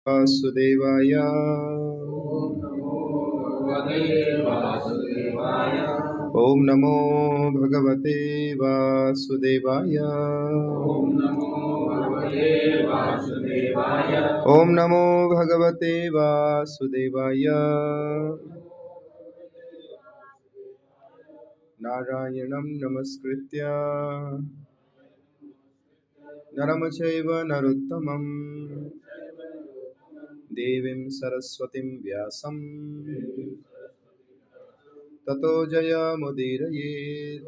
वासुदेवाय। ओम नमो भगवते वासुदेवाय। ओम नमो भगवते वासुदेवाय। ओम नमो भगवते वासुदेवाय। नारायणं नमस्कृत्य नरं चैव नरोत्तमं देवीं सरस्वतीं व्यासं ततो जयमुदीरयेत्।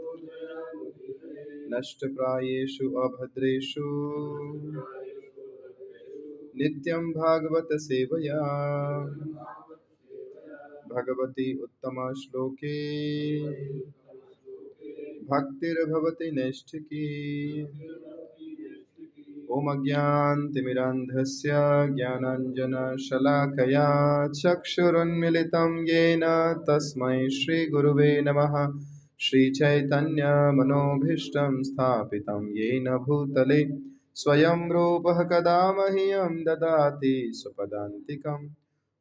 नष्टप्रायेषु अभद्रेषु नित्यं भागवत सेवया भगवती उत्तमश्लोके भक्तिर्भवति नैष्ठिकी। ॐ अज्ञानतिमिरान्धस्य ज्ञानाञ्जनशलाकया चक्षुरुन्मिलितं येन तस्मै श्रीगुरुवे नमः। श्रीचैतन्यमनोभीष्टं स्थापितं येन भूतले स्वयं रूपः कदा मह्यं ददाति स्वपदान्तिकम्।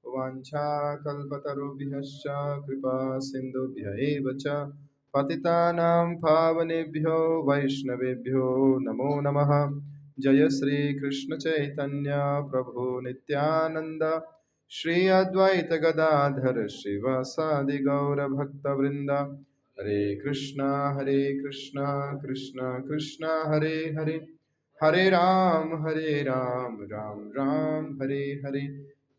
वाञ्छाकल्पतरुभ्यश्च कृपा सिन्धुभ्य एव च पतितानां पावनेभ्यो वैष्णवेभ्यो नमो नमः। जय श्री कृष्ण चैतन्य प्रभु नित्यानंद श्री अद्वैत गदाधर श्रीवासादि गौर भक्तवृंद। हरे कृष्णा कृष्ण कृष्ण हरे हरे, हरे राम राम राम हरे हरे।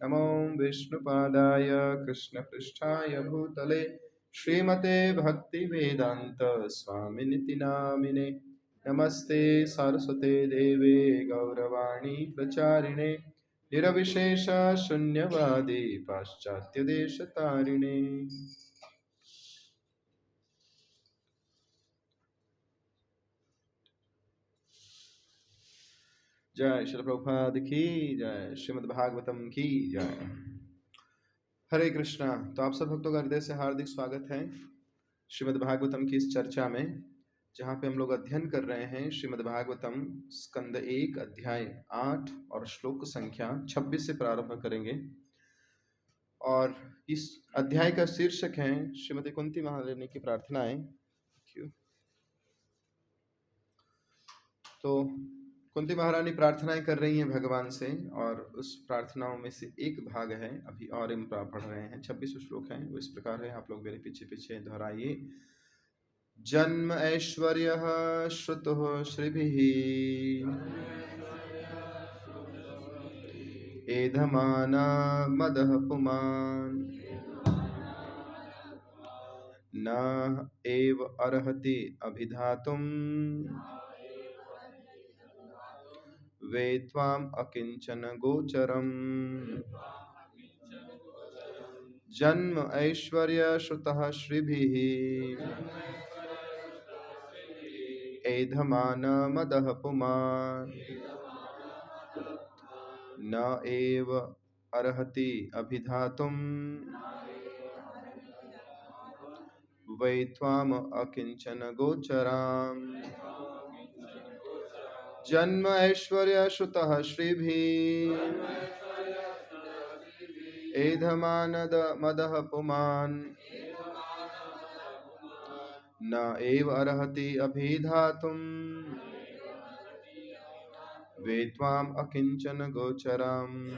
नमो विष्णुपादाय कृष्ण पृष्ठाय भूतले श्रीमते भक्ति वेदांत स्वामिनिति नामिने। नमस्ते सरस्वते देवे गौरवाणी प्रचारिणे निरविशेष शून्यवादी पाश्चात्य देश तारिणे। जय श्री प्रभुपाद की जय, श्रीमद् भागवतम की जय। हरे कृष्णा। तो आप सब भक्तों का हृदय से हार्दिक स्वागत है श्रीमद् भागवतम की इस चर्चा में, जहाँ पे हम लोग अध्ययन कर रहे हैं श्रीमद् भागवतम स्कंद 1 अध्याय 8 और श्लोक संख्या 26 से प्रारंभ करेंगे। और इस अध्याय का शीर्षक है श्रीमती कुंती महारानी की प्रार्थनाएं। तो कुंती महारानी प्रार्थनाएं कर रही हैं भगवान से, और उस प्रार्थनाओं में से एक भाग है अभी और हम पढ़ रहे हैं। 26 श्लोक हैं, वो इस प्रकार है, आप लोग मेरे पीछे पीछे दोहराइए। जन्म ऐश्वर्यः श्रुतः श्रीभिः एधमाना मदः पुमान् न एव अर्हति अभिधातुम् वे त्वाम् अकिंचन गोचरम्। जन्म ऐश्वर्य श्रुतः श्रीभिः एधमान मदः पुमान् न एव अर्हति अभिधातुम् वै त्वाम् अकिंचन गोचराम्। जन्म ऐश्वर्य श्रुतः श्रीभिः एधमानद मदः पुमान् न एव अर्हति अभिधातुम् वे त्वाम् अकिंचन गोचरम्।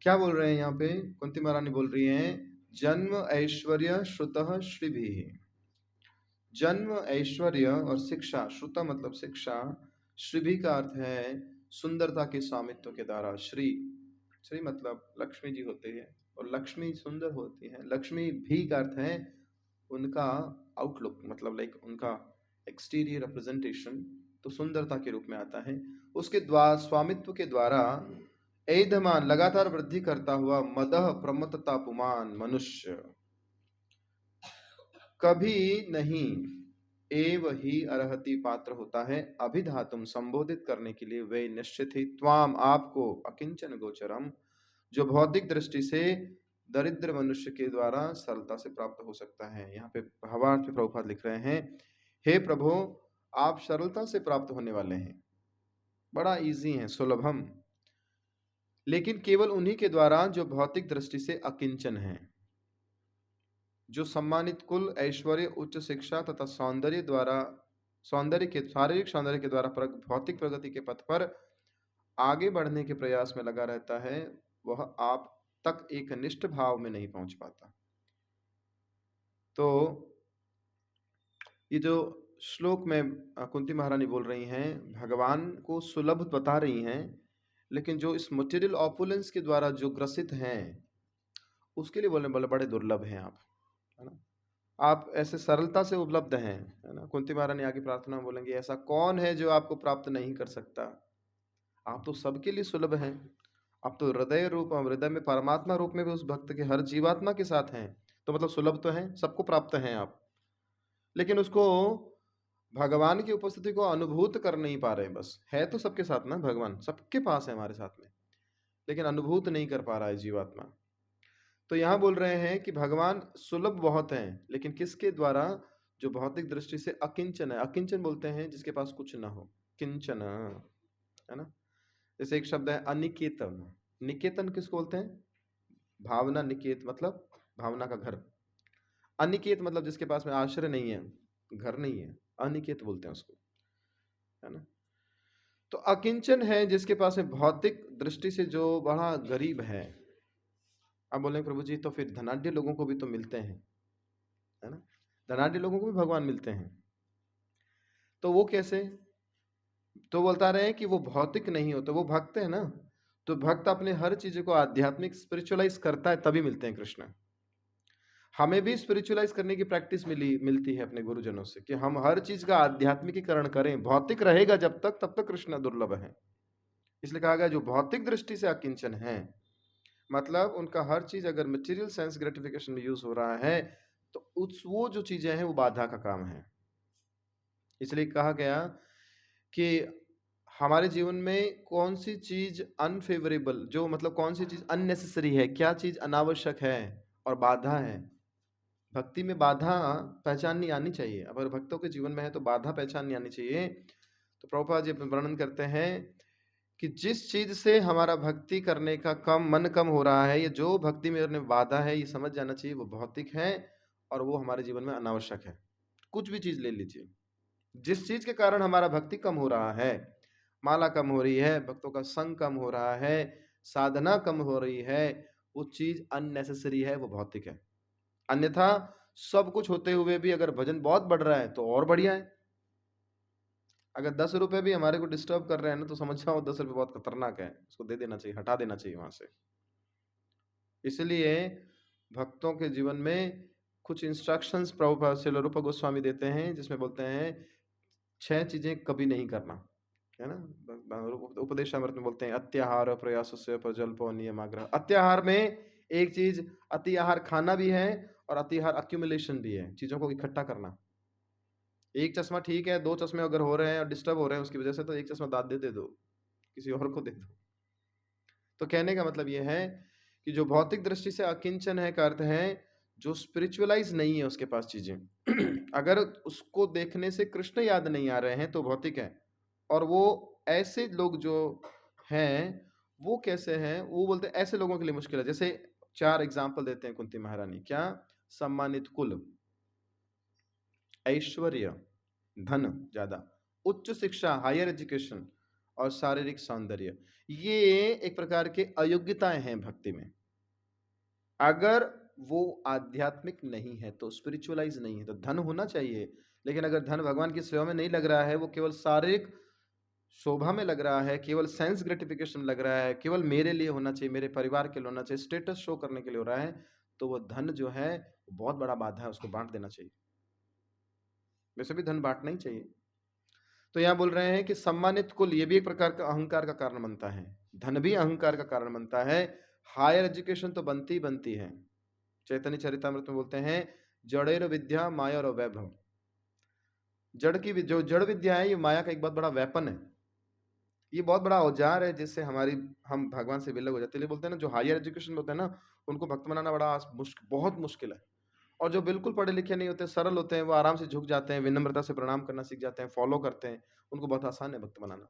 क्या बोल रहे हैं यहाँ पे? कुंती महारानी बोल रही हैं, जन्म ऐश्वर्य श्रुतः श्रीभिः। जन्म ऐश्वर्य और शिक्षा, श्रुता मतलब शिक्षा, श्रीभी का अर्थ है सुंदरता के स्वामित्व के द्वारा। श्री, श्री मतलब लक्ष्मी जी होते हैं, और लक्ष्मी सुंदर होती है। लक्ष्मी भी का अर्थ है उनका आउटलुक, मतलब लाइक उनका एक्सटीरियर रिप्रेजेंटेशन, तो सुंदरता के रूप में आता है। उसके द्वारा, स्वामित्व के द्वारा एधमान लगातार वृद्धि करता हुआ, मदह प्रमत्तता पुमान मनुष्य कभी नहीं एव ही अर्हति पात्र होता है अभिधातुम संबोधित करने के लिए, वे निश्चित ही त्वाम आपको, अकिंचन गोचरम जो भौतिक दृष्टि से दरिद्र मनुष्य के द्वारा सरलता से प्राप्त हो सकता है। यहाँ पे भावार्थ में प्रभुपाद लिख रहे हैं, हे प्रभु आप सरलता से प्राप्त होने वाले हैं। बड़ा इजी है, सुलभम, लेकिन केवल उन्हीं के द्वारा जो भौतिक दृष्टि से अकिंचन हैं, जो सम्मानित कुल, ऐश्वर्य, उच्च शिक्षा तथा शारीरिक सौंदर्य के द्वारा भौतिक प्रगति के पथ पर आगे बढ़ने के प्रयास में लगा रहता है, वह आप तक एक निष्ठ भाव में नहीं पहुंच पाता। तो ये जो श्लोक में कुंती महारानी बोल रही हैं, भगवान को सुलभ बता रही हैं, लेकिन जो इस मटेरियल ऑपुलेंस के द्वारा जो ग्रसित हैं, उसके लिए बोले बोले बड़े दुर्लभ हैं आप, है ना। आप ऐसे सरलता से उपलब्ध हैं, है ना। कुंती महारानी आगे प्रार्थना में बोलेंगे, ऐसा कौन है जो आपको प्राप्त नहीं कर सकता? आप तो सबके लिए सुलभ हैं। आप तो हृदय में परमात्मा रूप में भी उस भक्त के हर जीवात्मा के साथ हैं, तो मतलब सुलभ तो हैं, सबको प्राप्त हैं आप, लेकिन उसको भगवान की उपस्थिति को अनुभूत कर नहीं पा रहे हैं। बस है तो सबके साथ ना, भगवान सबके पास है हमारे साथ में, लेकिन अनुभूत नहीं कर पा रहा है जीवात्मा। तो यहाँ बोल रहे हैं कि भगवान सुलभ बहुत हैं, लेकिन किसके द्वारा? जो भौतिक दृष्टि से अकिंचन है। अकिंचन बोलते हैं जिसके पास कुछ ना हो, किंचन, है ना। जैसे एक शब्द है अनिकेतन। निकेतन किसको बोलते हैं? भावना निकेत मतलब भावना का घर। अनिकेत मतलब जिसके पास में आश्रय नहीं है, घर नहीं है, अनिकेत बोलते हैं उसको, है ना। तो अकिंचन है जिसके पास में भौतिक दृष्टि से जो बड़ा गरीब है। अब बोले प्रभु जी, तो फिर धनाढ्य लोगों को भी तो मिलते हैं, है ना। धनाढ्य लोगों को भी भगवान मिलते हैं, तो वो कैसे? तो बोलता रहे कि वो भौतिक नहीं होते, वो भक्त है ना। तो भक्त अपने हर चीज को आध्यात्मिक स्पिरिचुअलाइज करता है, तभी मिलते हैं कृष्ण। हमें भी स्पिरिचुअलाइज करने की प्रैक्टिस मिलती है अपने गुरुजनों से, कि हम हर चीज का आध्यात्मिकीकरण करें। भौतिक रहेगा जब तक, तब तक कृष्ण दुर्लभ है। इसलिए कहा गया जो भौतिक दृष्टि से अकिंचन है, मतलब उनका हर चीज अगर मटेरियल सेंस ग्रेटिफिकेशन में यूज हो रहा है, तो वो जो चीजें हैं वो बाधा का काम है। इसलिए कहा गया कि हमारे जीवन में कौन सी चीज अनफेवरेबल, जो मतलब कौन सी चीज अननेसेसरी है, क्या चीज अनावश्यक है और बाधा है। भक्ति में बाधा पहचाननी आनी चाहिए। अगर भक्तों के जीवन में है तो बाधा पहचाननी आनी चाहिए। तो प्रभुपाद जी वर्णन करते हैं कि जिस चीज से हमारा भक्ति करने का मन कम हो रहा है, ये जो भक्ति में बाधा है, ये समझ जाना चाहिए वो भौतिक है और वो हमारे जीवन में अनावश्यक है। कुछ भी चीज ले लीजिए, जिस चीज के कारण हमारा भक्ति कम हो रहा है, माला कम हो रही है, भक्तों का संग कम हो रहा है, साधना कम हो रही है, वो चीज अननेसेसरी है, वो भौतिक है। अन्यथा सब कुछ होते हुए भी अगर भजन बहुत बढ़ रहा है तो और बढ़िया है। अगर 10 रुपए भी हमारे को डिस्टर्ब कर रहे हैं ना, तो समझ जाओ 10 रुपए बहुत खतरनाक है, उसको दे देना चाहिए, हटा देना चाहिए वहां से। इसलिए भक्तों के जीवन में कुछ इंस्ट्रक्शंस प्रभुपाद श्रील रूप गोस्वामी देते हैं, जिसमें बोलते हैं 6 चीजें कभी नहीं करना, है ना। उपदेशामृत में बोलते हैं अत्याहार प्रयास से प्रजल्पो नियमाग्रह। अत्याहार में एक चीज, अति आहार खाना भी है और अति आहार अक्यूमुलेशन भी है, चीजों को इकट्ठा करना। एक चश्मा ठीक है, 2 चश्मे अगर हो रहे हैं और डिस्टर्ब हो रहे हैं उसकी वजह से, तो एक चश्मा दाद दे दो, किसी और को दे दो। तो कहने का मतलब यह है कि जो भौतिक दृष्टि से अकिंचन है का अर्थ है जो स्पिरिचुअलाइज नहीं है उसके पास चीजें अगर उसको देखने से कृष्ण याद नहीं आ रहे हैं तो भौतिक है। और वो ऐसे लोग जो हैं वो कैसे हैं? वो बोलते हैं ऐसे लोगों के लिए मुश्किल है। जैसे 4 एग्जाम्पल देते हैं कुंती महारानी। क्या? सम्मानित कुल, ऐश्वर्य, धन ज्यादा, उच्च शिक्षा हायर एजुकेशन और शारीरिक सौंदर्य, ये एक प्रकार के अयोग्यताएं हैं भक्ति में। अगर वो आध्यात्मिक नहीं है तो स्पिरिचुअलाइज नहीं है, तो धन होना चाहिए, लेकिन अगर धन भगवान की सेवा में नहीं लग रहा है, वो केवल शारीरिक शोभा में लग रहा है, केवल सेंस ग्रेटिफिकेशन लग रहा है, केवल मेरे लिए होना चाहिए, मेरे परिवार के लिए होना चाहिए, स्टेटस शो करने के लिए हो रहा है, तो वो धन जो है बहुत बड़ा बाधा है, उसको बांट देना चाहिए। वैसे भी धन बांटना ही चाहिए। तो यहाँ बोल रहे हैं कि सम्मानित कुल, ये भी एक प्रकार का अहंकार का कारण बनता है, धन भी अहंकार का कारण बनता है। हायर एजुकेशन तो बनती ही बनती है। चैतन्य चरितामृत में बोलते हैं जड़ेर विद्या माया और वैभव। जड़ की जो जड़ विद्या है, ये माया का एक बहुत बड़ा वेपन है, ये बहुत बड़ा औजार है जिससे हम भगवान से विलग हो जाते हैं। बोलते हैं ना जो हायर एजुकेशन होते हैं ना, उनको भक्त बनाना बड़ा बहुत मुश्किल है। और जो बिल्कुल पढ़े लिखे नहीं होते, सरल होते हैं, वो आराम से झुक जाते हैं, विनम्रता से प्रणाम करना सीख जाते हैं, फॉलो करते हैं, उनको बहुत आसान है भक्त बनाना।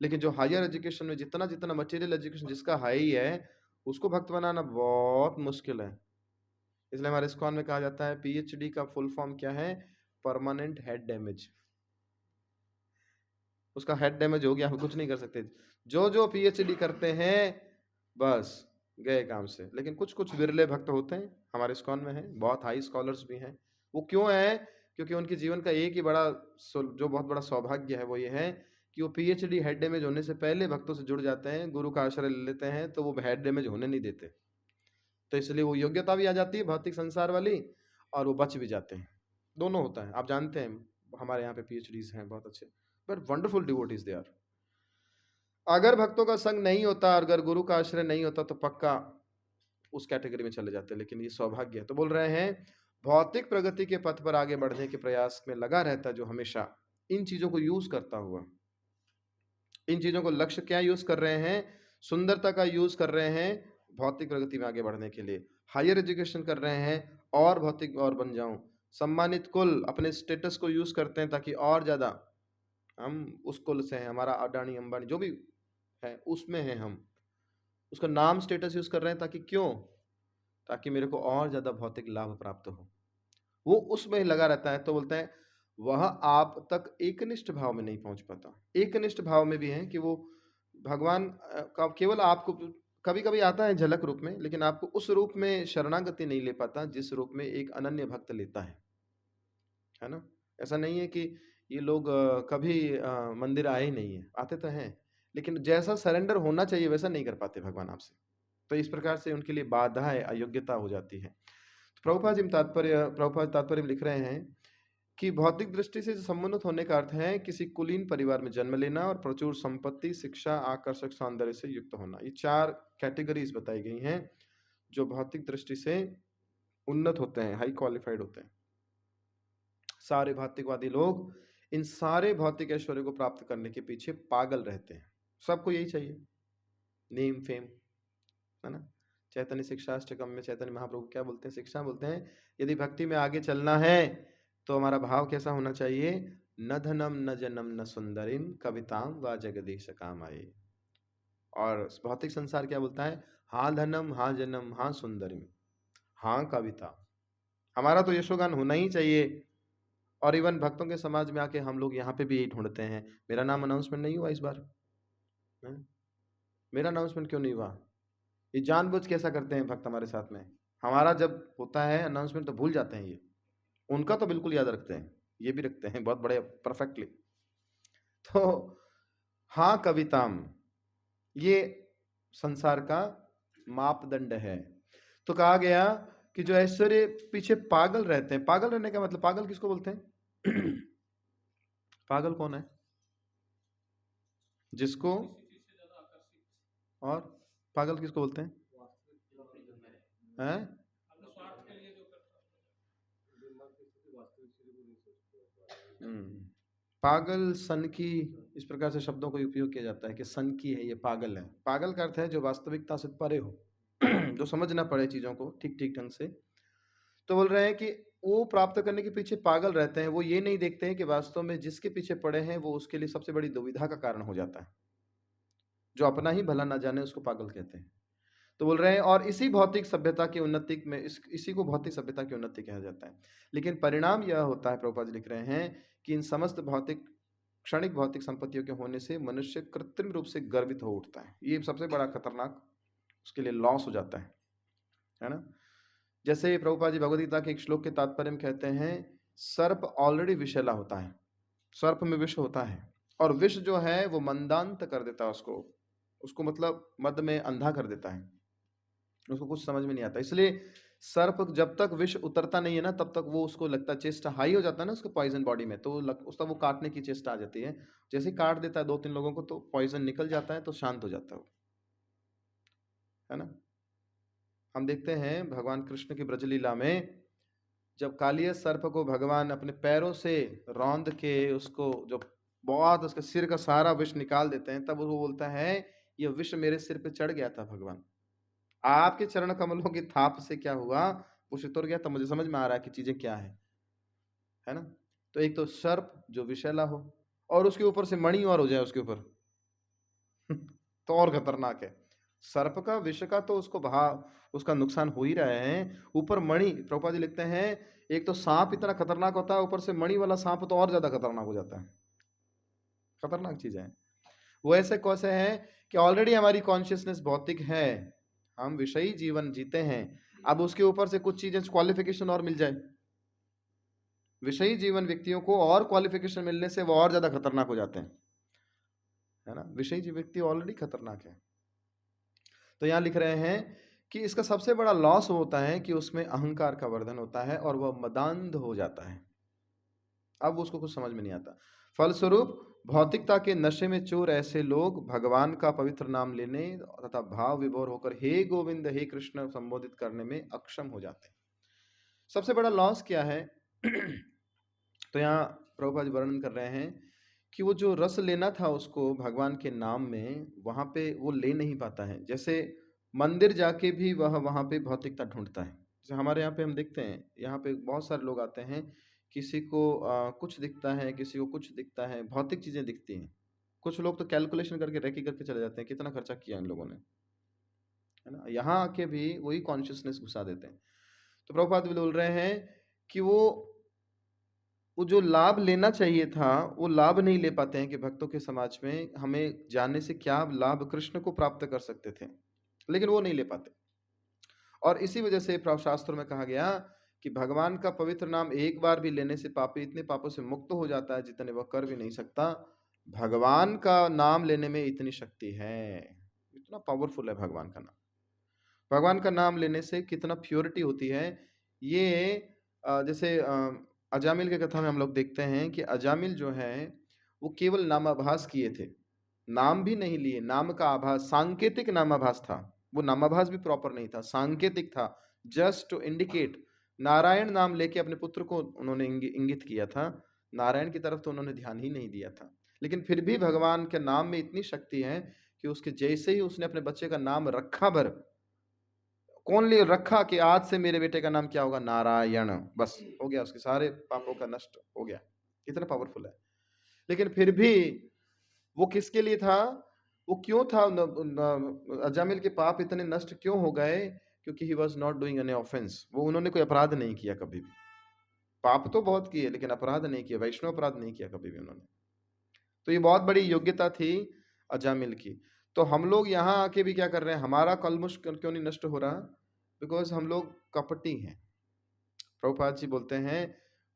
लेकिन जो हायर एजुकेशन में जितना जितना मटेरियल एजुकेशन जिसका हाई है, उसको भक्त बनाना बहुत मुश्किल है। इसलिए हमारे इस्कॉन में कहा जाता है पीएचडी का फुल फॉर्म क्या है? Permanent head damage. उसका हेड डैमेज हो गया, हम कुछ नहीं कर सकते। जो जो पीएचडी करते हैं बस गए काम से। लेकिन कुछ कुछ विरले भक्त होते हैं, हमारे इस्कॉन में है, बहुत हाई स्कॉलर्स भी हैं। वो क्यों है? क्योंकि उनके जीवन का एक ही बड़ा जो बहुत बड़ा सौभाग्य है वो ये है कि वो पीएचडी हेड डैमेज होने से पहले भक्तों से जुड़ जाते हैं, गुरु का आश्रय ले लेते हैं, तो वो हेड डैमेज होने नहीं देते। तो इसलिए वो योग्यता भी आ जाती है भौतिक संसार वाली, और वो बच भी जाते हैं। दोनों होता है। आप जानते हैं हमारे यहाँ पे पीएचडीज हैं बहुत अच्छे, but wonderful devotees they are. अगर भक्तों का संग नहीं होता, अगर गुरु का आश्रय नहीं होता, तो पक्का उस कैटेगरी में चले जाते हैं। लेकिन ये सौभाग्य है। तो बोल रहे हैं भौतिक प्रगति के पथ पर आगे बढ़ने के प्रयास में लगा रहता, जो हमेशा इन चीजों को यूज करता हुआ, इन चीजों को लक्ष्य क्या यूज कर रहे हैं? सुंदरता का यूज कर रहे हैं भौतिक प्रगति में आगे बढ़ने के लिए। हायर एजुकेशन कर रहे हैं और भौतिक और बन जाऊं। सम्मानित कुल, अपने स्टेटस को यूज करते हैं ताकि और ज्यादा हम उस कुल से हैं, हमारा अडानी अंबानी जो भी है उसमें हैं हम, उसका नाम स्टेटस यूज कर रहे हैं ताकि क्यों? ताकि मेरे को और ज्यादा भौतिक लाभ प्राप्त हो। वो उसमें लगा रहता है। तो बोलते हैं वह आप तक एकनिष्ठ भाव में नहीं पहुंच पाता। एकनिष्ठ भाव में भी है कि वो भगवान का केवल आपको कभी कभी आता है झलक रूप में, लेकिन आपको उस रूप में शरणागति नहीं ले पाता जिस रूप में एक अनन्य भक्त लेता है ना। ऐसा नहीं है कि ये लोग कभी मंदिर आए ही नहीं है, आते तो हैं, लेकिन जैसा सरेंडर होना चाहिए वैसा नहीं कर पाते भगवान आपसे। तो इस प्रकार से उनके लिए बाधाएं, अयोग्यता हो जाती है। तो प्रभुपाद तात्पर्य में लिख रहे हैं कि भौतिक दृष्टि से सम्मोहित होने का अर्थ है किसी कुलीन परिवार में जन्म लेना और प्रचुर संपत्ति, शिक्षा, आकर्षक सौंदर्य से युक्त होना। ये 4 कैटेगरीज बताई गई हैं जो भौतिक दृष्टि से उन्नत होते हैं, हाई क्वालिफाइड होते हैं। सारे भौतिकवादी लोग इन सारे भौतिक ऐश्वर्य को प्राप्त करने के पीछे पागल रहते हैं। सबको यही चाहिए, नेम फेम, है ना। चैतन्य शिक्षाष्टकम में चैतन्य महाप्रभु क्या बोलते हैं? शिक्षा बोलते हैं यदि भक्ति में आगे चलना है तो हमारा भाव कैसा होना चाहिए? न धनम न जनम न सुंदरिम कविताम व जगदीश काम आए। और भौतिक संसार क्या बोलता है? हाँ धनम, हाँ जन्म, हाँ सुंदरिम, हाँ कविता। हमारा तो यशोगान होना ही चाहिए। और इवन भक्तों के समाज में आके हम लोग यहाँ पे भी यही ढूंढते हैं। मेरा नाम अनाउंसमेंट नहीं हुआ इस बार, है? मेरा अनाउंसमेंट क्यों नहीं हुआ? ये जानबूझ के ऐसा करते हैं भक्त हमारे साथ में। हमारा जब होता है अनाउंसमेंट तो भूल जाते हैं ये, उनका तो बिल्कुल याद रखते हैं, ये भी रखते हैं बहुत बड़े परफेक्टली। तो हाँ कविताम, ये संसार का मापदंड है। तो कहा गया कि जो ऐश्वर्य पीछे पागल रहते हैं। पागल रहने का मतलब, पागल किसको बोलते हैं? पागल कौन है? जिसको, और पागल किसको बोलते हैं? हैं? पागल, सन की, इस प्रकार से शब्दों का उपयोग किया जाता है कि सन की है, ये पागल है। पागल का अर्थ है जो वास्तविकता से परे हो, जो समझ ना पड़े चीजों को ठीक ठीक ढंग से। तो बोल रहे हैं कि वो प्राप्त करने के पीछे पागल रहते हैं। वो ये नहीं देखते हैं कि वास्तव में जिसके पीछे पड़े हैं वो उसके लिए सबसे बड़ी दुविधा का कारण हो जाता है। जो अपना ही भला ना जाने उसको पागल कहते हैं। तो बोल रहे हैं और इसी भौतिक सभ्यता की उन्नति में इसी को भौतिक सभ्यता की उन्नति कहा जाता है। लेकिन परिणाम यह होता है, प्रभुपाद जी लिख रहे हैं, कि इन समस्त भौतिक क्षणिक भौतिक संपत्तियों के होने से मनुष्य कृत्रिम रूप से गर्वित हो उठता है। ये सबसे बड़ा खतरनाक उसके लिए लॉस हो जाता है ना। जैसे प्रभुपाद जी भगवद गीता के एक श्लोक के तात्पर्य में कहते हैं, सर्प ऑलरेडी विषैला होता है, सर्प में विष होता है, और विष जो है वो मंदांत कर देता है उसको मतलब मद में अंधा कर देता है, उसको कुछ समझ में नहीं आता। इसलिए सर्प जब तक विष उतरता नहीं है ना तब तक वो उसको लगता है, चेस्ट हाई हो जाता है ना उसको पॉइजन बॉडी में, तो उसका वो काटने की चेस्ट आ जाती है। जैसे ही काट देता है 2-3 लोगों को तो पॉइजन निकल जाता है, तो शांत हो जाता है ना। हम देखते हैं भगवान कृष्ण की ब्रजलीला में जब कालिया सर्प को भगवान अपने पैरों से रौंद के उसको जो बहुत उसके सिर का सारा विष निकाल देते हैं, तब वो बोलता है ये विष मेरे सिर पे चढ़ गया था भगवान, आपके चरण कमलों की थाप से क्या हुआ, वो उतर गया। तब मुझे समझ में आ रहा है कि चीजें क्या है ना। तो एक तो सर्प जो विषैला हो और उसके ऊपर से मणि और हो जाए उसके ऊपर, तो और खतरनाक है। सर्प का विष का तो उसका नुकसान हो ही रहा है, ऊपर मणि, प्रभुपाद जी लिखते हैं एक तो सांप इतना खतरनाक होता है, ऊपर से मणि वाला सांप तो और ज्यादा खतरनाक हो जाता है। खतरनाक चीज है। वो ऐसे कैसे है कि ऑलरेडी हमारी कॉन्शियसनेस भौतिक है, हम विषयी जीवन जीते हैं, अब उसके ऊपर से कुछ चीजें क्वालिफिकेशन और मिल जाए, विषयी जीवन व्यक्तियों को और क्वालिफिकेशन मिलने से वो और ज्यादा खतरनाक हो जाते हैं, है ना। विषयी जीव व्यक्ति ऑलरेडी खतरनाक है। तो यहाँ लिख रहे हैं कि इसका सबसे बड़ा लॉस होता है कि उसमें अहंकार का वर्धन होता है और वह मदांध हो जाता है। अब उसको कुछ समझ में नहीं आता। फलस्वरूप भौतिकता के नशे में चूर ऐसे लोग भगवान का पवित्र नाम लेने तथा भाव विभोर होकर हे गोविंद हे कृष्ण संबोधित करने में अक्षम हो जाते हैं। सबसे बड़ा लॉस क्या है? तो यहाँ प्रभुपाद जी वर्णन कर रहे हैं कि वो जो रस लेना था उसको भगवान के नाम में, वहां पे वो ले नहीं पाता है। जैसे मंदिर जाके भी वह वहां पे भौतिकता ढूंढता है। जैसे हमारे यहाँ पे हम देखते हैं, यहाँ पे बहुत सारे लोग आते हैं, किसी को कुछ दिखता है, किसी को कुछ दिखता है, भौतिक चीजें दिखती हैं। कुछ लोग तो कैलकुलेशन करके रेकी करके चले जाते हैं कितना खर्चा किया इन लोगों ने, है ना। यहाँ आके भी वही कॉन्शियसनेस घुसा देते हैं। तो प्रभुपाद भी बोल रहे हैं कि वो जो लाभ लेना चाहिए था वो लाभ नहीं ले पाते हैं कि भक्तों के समाज में हमें जानने से क्या लाभ कृष्ण को प्राप्त कर सकते थे, लेकिन वो नहीं ले पाते। और इसी वजह से शास्त्रों में कहा गया कि भगवान का पवित्र नाम एक बार भी लेने से पापी इतने पापों से मुक्त हो जाता है जितने वह कर भी नहीं सकता। भगवान का नाम लेने में इतनी शक्ति है, इतना पावरफुल है भगवान का नाम। भगवान का नाम लेने से कितना प्योरिटी होती है। ये जैसे अजामिल की कथा में हम लोग देखते हैं कि अजामिल जो है वो केवल नामाभास किए थे, नाम भी नहीं लिए, नाम का आभास, सांकेतिक नामाभास था। वो नामाभास भी प्रॉपर नहीं था, सांकेतिक था, जस्ट टू इंडिकेट। नारायण नाम लेके अपने पुत्र को उन्होंने इंगित किया था, नारायण की तरफ तो उन्होंने ध्यान ही नहीं दिया था। लेकिन फिर भी भगवान के नाम में इतनी शक्ति है कि उसके जैसे ही उसने अपने बच्चे का नाम रखा, भर कौन ले रखा कि आज से मेरे बेटे का नाम क्या होगा, नारायण, बस हो गया, उसके सारे पापों का नष्ट हो गया। कितना पावरफुल है। लेकिन फिर भी वो किसके लिए था, वो क्यों था, अजामिल के पाप इतने नष्ट क्यों हो गए? क्योंकि he was not doing any offence, वो उन्होंने कोई अपराध नहीं किया कभी भी। पाप तो बहुत किए लेकिन अपराध नहीं किया, वैष्णव अपराध नहीं किया कभी भी उन्होंने। तो ये बहुत बड़ी योग्यता थी अजामिल की। तो हम लोग यहाँ आके भी क्या कर रहे हैं, हमारा कलमुश क्यों नहीं नष्ट हो रहा? बिकॉज हम लोग कपटी हैं। प्रभुपाद जी बोलते हैं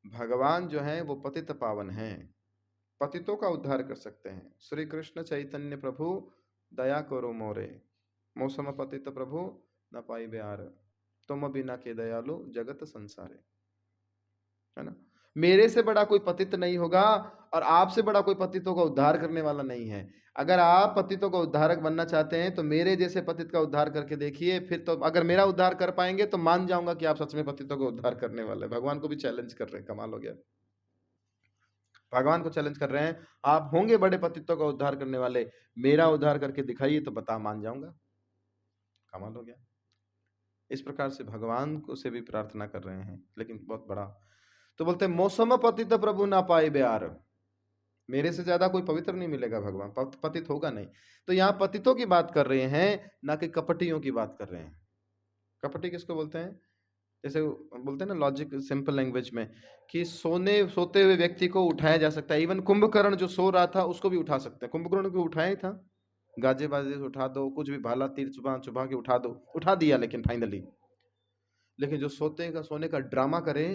भगवान जो है वो पतित पावन है, पतितों का उद्धार कर सकते हैं। श्री कृष्ण चैतन्य प्रभु दया करो मोरे, मौसम पतित प्रभु न पाई ब्यार, तुम बिना के दयालु जगत संसारे, है ना। मेरे से बड़ा कोई पतित नहीं होगा और आपसे बड़ा कोई पतितों का उद्धार करने वाला नहीं है। अगर आप पतितों का उद्धारक बनना चाहते हैं तो मेरे जैसे पतित का उद्धार करके देखिए, फिर तो अगर मेरा उद्धार कर पाएंगे तो मान जाऊंगा कि आप सच में पतितों का उद्धार करने वाले। भगवान को भी चैलेंज कर रहे हैं, कमाल हो गया। भगवान को चैलेंज कर रहे हैं, आप होंगे बड़े पतितों का उद्धार करने वाले, मेरा उद्धार करके दिखाइए तो बता, मान जाऊंगा। कमाल हो गया। इस प्रकार से भगवान को से भी प्रार्थना कर रहे हैं, लेकिन बहुत बड़ा। तो बोलते हैं मौसम पतित प्रभु ना पाए ब्यार, मेरे से ज्यादा कोई पवित्र नहीं मिलेगा भगवान, पतित होगा नहीं। तो यहाँ पतितों की बात कर रहे हैं, ना कि कपटियों की बात कर रहे हैं। कपटी किसको बोलते हैं? जैसे बोलते हैं ना लॉजिक सिंपल लैंग्वेज में कि सोते हुए व्यक्ति को उठाया जा सकता है। इवन कुंभकर्ण जो सो रहा था उसको भी उठा सकते हैं। कुंभकर्ण को उठाया ही था, गाजे बाजे से उठा दो, कुछ भी भाला तीर चुभा चुभा के उठा दो, उठा दिया, लेकिन फाइनली। लेकिन जो सोने का ड्रामा करे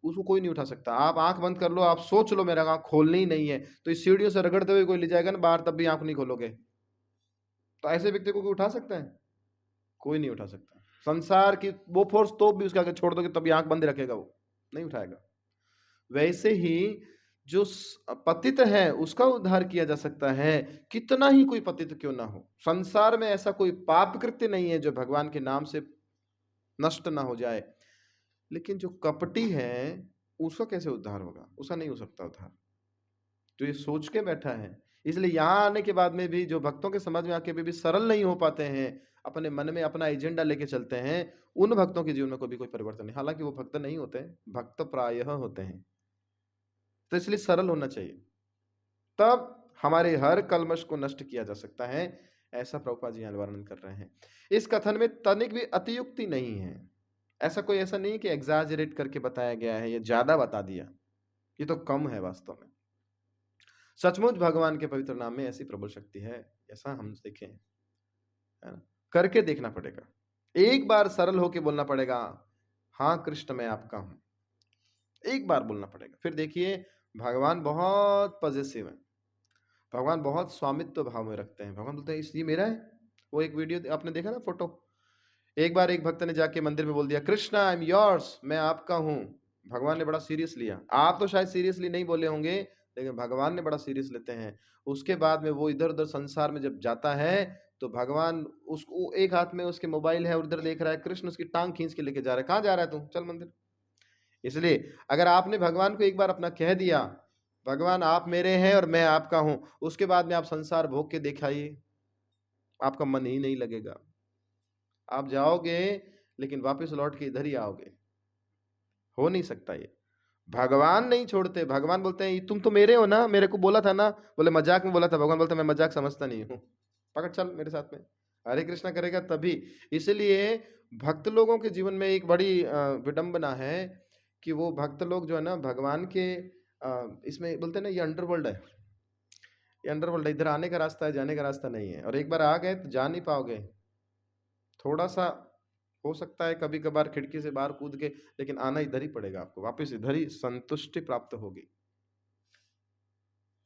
उसको कोई नहीं उठा सकता। आप आंख बंद कर लो, आप सोच लो मेरा आंख खोलनी ही नहीं है, तो इस सीढ़ियों से रगड़ते हुए कोई ले जाएगा ना बाहर, तब भी आंख नहीं खोलोगे। तो ऐसे व्यक्ति को कोई उठा सकता है? कोई नहीं उठा सकता। संसार की वो फोर्स तो भी उसके आगे छोड़ दोगे तभी आंख बंद रखेगा, वो नहीं उठाएगा। वैसे ही जो पतित है उसका उद्धार किया जा सकता है, कितना ही कोई पतित क्यों ना हो। संसार में ऐसा कोई पाप कृत्य नहीं है जो भगवान के नाम से नष्ट ना हो जाए। लेकिन जो कपटी है उसका कैसे उद्धार होगा? उसका नहीं हो सकता उद्धार। तो ये सोच के बैठा है। इसलिए यहाँ आने के बाद में भी जो भक्तों के समझ में आके भी सरल नहीं हो पाते हैं, अपने मन में अपना एजेंडा लेके चलते हैं, उन भक्तों के जीवन में कभी कोई परिवर्तन नहीं। हालांकि वो भक्त नहीं होते, भक्त प्रायः होते हैं। तो इसलिए सरल होना चाहिए, तब हमारे हर कलमश को नष्ट किया जा सकता है। ऐसा प्रभुपाद जी यहाँ वर्णन कर रहे हैं। इस कथन में तनिक भी अतियुक्ति नहीं है। ऐसा नहीं कि एग्जैजरेट करके बताया गया है या ज्यादा बता दिया, ये तो कम है वास्तव में। सचमुच भगवान के पवित्र नाम में ऐसी प्रबल शक्ति है, ऐसा हम देखें, है ना? करके देखना पड़ेगा, एक बार सरल होके बोलना पड़ेगा, हाँ कृष्ण मैं आपका हूं, एक बार बोलना पड़ेगा। फिर देखिए भगवान बहुत पॉजिटिव है, भगवान बहुत स्वामित्व भाव में रखते हैं। भगवान बोलते हैं ये मेरा है। वो एक वीडियो आपने देखा ना, फोटो, एक बार एक भक्त ने जाके मंदिर में बोल दिया कृष्णा आई एम योर्स, मैं आपका हूं। भगवान ने बड़ा सीरियस लिया। आप तो शायद सीरियसली नहीं बोले होंगे, लेकिन भगवान ने बड़ा सीरियस लेते हैं। उसके बाद में वो इधर उधर संसार में जब जाता है तो भगवान उसको, एक हाथ में उसके मोबाइल है, उधर देख रहा है, कृष्ण उसकी टांग खींच के लेके जा रहा है, कहाँ जा रहा है तू, चल मंदिर। इसलिए अगर आपने भगवान को एक बार अपना कह दिया, भगवान आप मेरे हैं और मैं आपका हूं, उसके बाद में आप संसार भोग के दिखाइए, आपका मन ही नहीं लगेगा। आप जाओगे लेकिन वापस लौट के इधर ही आओगे, हो नहीं सकता ये। भगवान नहीं छोड़ते, भगवान बोलते हैं तुम तो मेरे हो ना, मेरे को बोला था ना, बोले मजाक में बोला था, भगवान बोलते मैं मजाक समझता नहीं हूँ, पकड़ चल मेरे साथ में, हरे कृष्णा करेगा तभी। इसलिए भक्त लोगों के जीवन में एक बड़ी विडंबना है कि वो भक्त लोग जो है ना भगवान के इसमें बोलते हैं ना, ये अंडरवर्ल्ड है, ये अंडरवर्ल्ड है, इधर आने का रास्ता है, जाने का रास्ता नहीं है। और एक बार आ गए तो जा नहीं पाओगे। थोड़ा सा हो सकता है कभी कभार खिड़की से बाहर कूद के, लेकिन आना इधर ही पड़ेगा आपको, वापस इधर ही संतुष्टि प्राप्त होगी।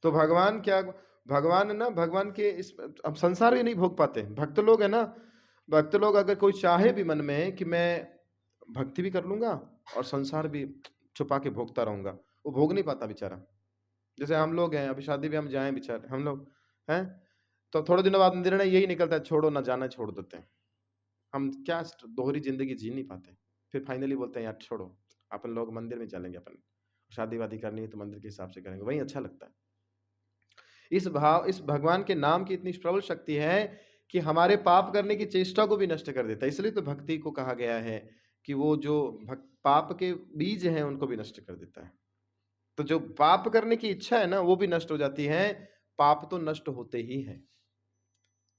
तो भगवान क्या, भगवान है ना, भगवान के इस, अब संसार भी नहीं भोग पाते भक्त लोग, है ना। भक्त लोग अगर कोई चाहे भी मन में कि मैं भक्ति भी कर लूंगा और संसार भी छुपा के भोगता रहूंगा, वो भोग नहीं पाता बेचारा। जैसे हम लोग हैं, अभी शादी भी हम जाएं बेचारे हम लोग हैं, तो थोड़े दिनों बाद निर्णय यही निकलता है छोड़ो ना, जाना छोड़ देते हैं। हम क्या दोहरी जिंदगी जी नहीं पाते, फिर फाइनली बोलते हैं यार छोड़ो, अपन लोग मंदिर में चलेंगे, अपन शादी वादी करनी है तो मंदिर के हिसाब से करेंगे, वही अच्छा लगता है। इस भगवान के नाम की इतनी प्रबल शक्ति है कि हमारे पाप करने की चेष्टा को भी नष्ट कर देता है। इसलिए तो भक्ति को कहा गया है कि वो जो पाप के बीज हैं उनको भी नष्ट कर देता है। तो जो पाप करने की इच्छा है ना वो भी नष्ट हो जाती है, पाप तो नष्ट होते ही है।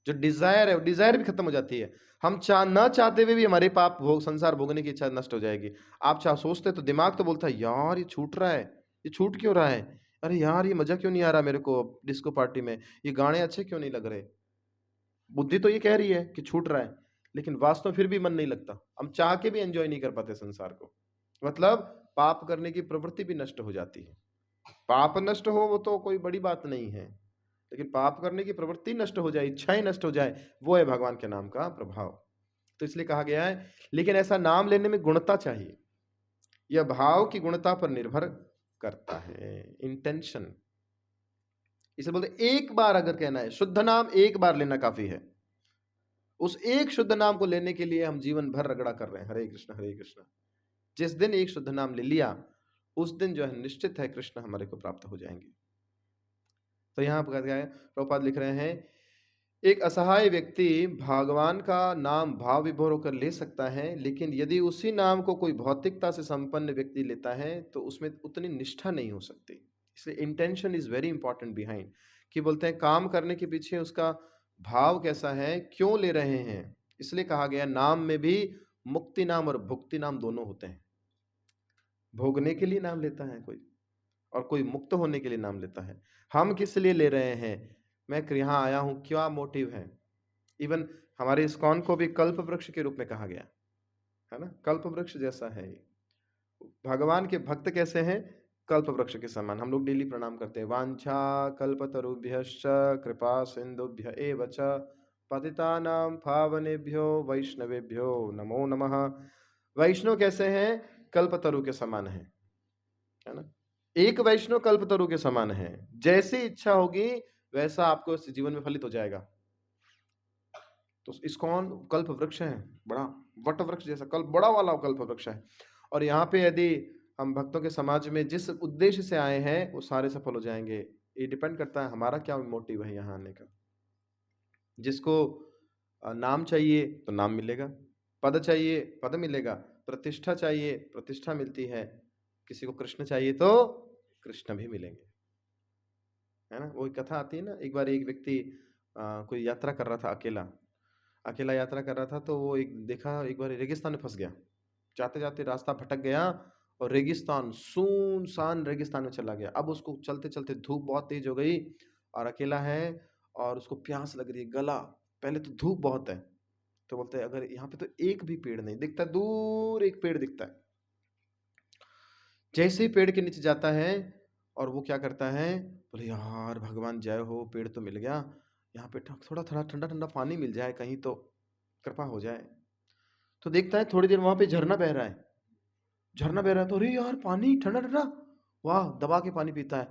जो डिजायर है वो डिजायर भी खत्म हो जाती है। हम ना चाहते हुए भी हमारे पाप भोग, संसार भोगने की इच्छा नष्ट हो जाएगी। आप सोचते तो दिमाग तो बोलता है यार ये छूट रहा है, ये छूट क्यों रहा है, अरे यार ये मजा क्यों नहीं आ रहा मेरे को डिस्को पार्टी में, ये गाने अच्छे क्यों नहीं लग रहे। बुद्धि तो ये कह रही है कि छूट रहा है, लेकिन वास्तव फिर भी मन नहीं लगता, हम चाह के भी एंजॉय नहीं कर पाते संसार को। मतलब पाप करने की प्रवृत्ति भी नष्ट हो जाती है। पाप नष्ट हो वो तो कोई बड़ी बात नहीं है, लेकिन पाप करने की प्रवृत्ति नष्ट हो जाए, इच्छाएं नष्ट हो जाए, वो है भगवान के नाम का प्रभाव। तो इसलिए कहा गया है, लेकिन ऐसा नाम लेने में गुणता चाहिए, यह भाव की गुणता पर निर्भर करता है, इंटेंशन। इसे बोलते एक बार अगर कहना है, शुद्ध नाम एक बार लेना काफी है। उस एक शुद्ध नाम को लेने के लिए हम जीवन भर रगड़ा कर रहे हैं, हरे कृष्ण हरे कृष्ण। जिस दिन एक शुद्ध नाम ले लिया उस दिन जो है निश्चित है कृष्ण हमारे को प्राप्त हो जाएंगे। तो यहाँ पर क्या है, प्रभुपाद लिख रहे हैं, एक असहाय व्यक्ति भगवान का नाम भाव विभोर होकर ले सकता है, लेकिन यदि उसी नाम को कोई भौतिकता से संपन्न व्यक्ति लेता है तो उसमें उतनी निष्ठा नहीं हो सकती। इसलिए intention is very important behind, कि बोलते हैं काम करने के पीछे उसका भाव कैसा है, क्यों ले रहे हैं। इसलिए कहा गया नाम में भी मुक्ति नाम और भुक्ति नाम दोनों होते हैं। भोगने के लिए नाम लेता है कोई, और कोई मुक्त होने के लिए नाम लेता है। हम किस लिए ले रहे हैं, मैं यहाँ आया हूं, क्या मोटिव है। इवन हमारे इस्कॉन को भी कल्प वृक्ष के रूप में कहा गया है ना, कल्प वृक्ष जैसा है ये। भगवान के भक्त कैसे हैं, कल्प वृक्ष के समान। हम लोग डेली प्रणाम करते हैं, वांछा कल्पतरुभ्यश्च कृपा सिंधुभ्य एव च पतितानां पावनेभ्यो वैष्णवेभ्यो नमो नमः। वैष्णव कैसे हैं, कल्पतरु के समान है ना। एक वैष्णव कल्पतरु के समान है, जैसी इच्छा होगी वैसा आपको इस जीवन में फलित हो जाएगा। तो इस्कॉन कल्प वृक्ष है, बड़ा वट वृक्ष जैसा कल्प, बड़ा वाला कल्प वृक्ष है। और यहाँ पे यदि हम भक्तों के समाज में जिस उद्देश्य से आए हैं वो सारे सफल हो जाएंगे। ये डिपेंड करता है हमारा क्या मोटिव है यहाँ आने का। जिसको नाम चाहिए तो नाम मिलेगा, पद चाहिए पद मिलेगा, प्रतिष्ठा चाहिए प्रतिष्ठा मिलती है, किसी को कृष्ण चाहिए तो कृष्ण भी मिलेंगे, है ना। वो कथा आती है ना, एक बार एक व्यक्ति कोई यात्रा कर रहा था अकेला, अकेला यात्रा कर रहा था, तो वो एक देखा, एक बार रेगिस्तान में फँस गया। जाते-जाते रास्ता भटक गया और रेगिस्तान, सुनसान रेगिस्तान में चला गया। अब उसको चलते-चलते धूप बहुत तेज़ हो गई और अकेला है और उसको प्यास लग रही है, गला, पहले तो धूप बहुत है, तो बोलते हैं अगर यहाँ पे तो एक भी पेड़ नहीं दिखता, दूर एक पेड़ दिखता है। जैसे ही पेड़ के नीचे जाता है और वो क्या करता है, बोले यार भगवान जय हो, पेड़ तो मिल गया, यहाँ पे थोड़ा थोड़ा ठंडा ठंडा पानी मिल जाए कहीं तो कृपा हो जाए। तो देखता है थोड़ी देर वहां पे झरना बह रहा है, झरना बह रहा है, तो अरे यार पानी ठंडा ठंडा, वाह, दबा के पानी पीता है।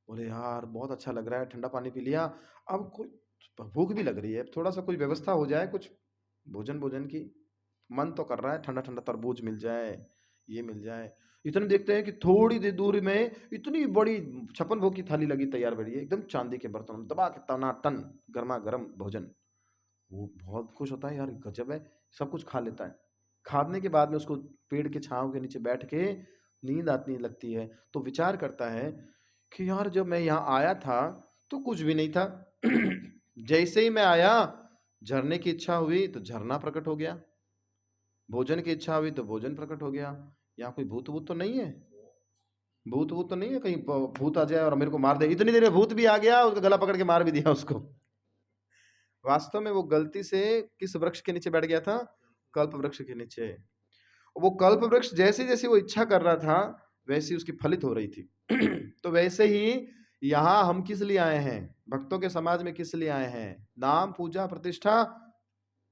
बोले यार बहुत अच्छा लग रहा है, ठंडा पानी पी लिया, अब कोई भूख भी लग रही है, थोड़ा सा कुछ व्यवस्था हो जाए, कुछ भोजन भोजन की, मन तो कर रहा है ठंडा ठंडा तरबूज मिल जाए, ये मिल जाए। इतने देखते हैं कि थोड़ी देर दूर में इतनी बड़ी 56 भोग की थाली लगी तैयार बड़ी है, एकदम चांदी के बर्तन में दबा के टनाटन गर्मा गर्म भोजन। वो बहुत खुश होता है, यार गजब है, सब कुछ खा लेता है। खाने के बाद में उसको पेड़ के छांव के नीचे बैठ के नींद आती लगती है, तो विचार करता है कि यार जब मैं यहाँ आया था तो कुछ भी नहीं था। जैसे ही मैं आया, झरने की इच्छा हुई तो झरना प्रकट हो गया, भोजन की इच्छा हुई तो भोजन प्रकट हो गया। यहाँ कोई भूत वूत तो नहीं है, भूत वूत तो नहीं है कहीं भूत आ जाए और मेरे को मार दे। इतनी देर में भूत भी आ गया, उसका गला पकड़ के मार भी दिया उसको। वास्तव में वो गलती से किस वृक्ष के नीचे बैठ गया था, कल्प वृक्ष के नीचे। वो कल्प वृक्ष जैसे जैसे वो इच्छा कर रहा था वैसी उसकी फलित हो रही थी। तो वैसे ही यहाँ हम किस लिए आए हैं, भक्तों के समाज में किस लिए आए हैं, नाम पूजा प्रतिष्ठा,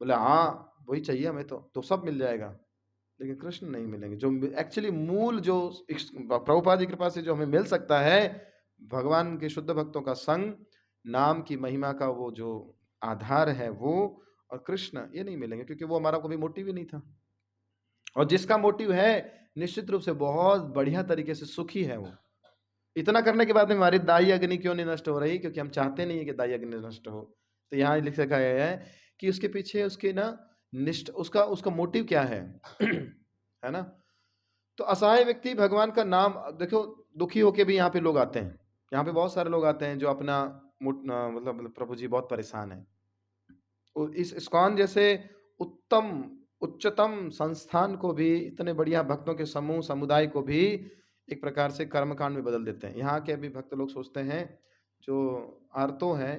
बोले हाँ वही चाहिए हमें, तो सब मिल जाएगा, लेकिन कृष्ण नहीं मिलेंगे। जो एक्चुअली मूल जो प्रभुपाद की कृपा से जो हमें मिल सकता है, भगवान के शुद्ध भक्तों का संग, नाम की महिमा का वो जो आधार है वो, और कृष्ण ये नहीं मिलेंगे, क्योंकि वो हमारा कोई मोटिव ही नहीं था। और जिसका मोटिव है निश्चित रूप से बहुत बढ़िया तरीके से सुखी है वो। इतना करने के बाद में हमारी दाई अग्नि क्यों नहीं नष्ट हो रही, क्योंकि हम चाहते नहीं है कि दाई अग्नि नष्ट हो। तो यहाँ लिख रखा है कि उसके पीछे उसके ना निष्ठ, उसका उसका मोटिव क्या है। है ना। तो असहाय व्यक्ति भगवान का नाम, देखो दुखी होके भी यहाँ पे लोग आते हैं, यहाँ पे बहुत सारे लोग आते हैं जो अपना मतलब प्रभु जी बहुत परेशान है। इस इस्कॉन जैसे उत्तम उच्चतम संस्थान को भी, इतने बढ़िया भक्तों के समूह समुदाय को भी एक प्रकार से कर्मकांड में बदल देते हैं। यहाँ के अभी भक्त लोग सोचते हैं, जो आर्तो हैं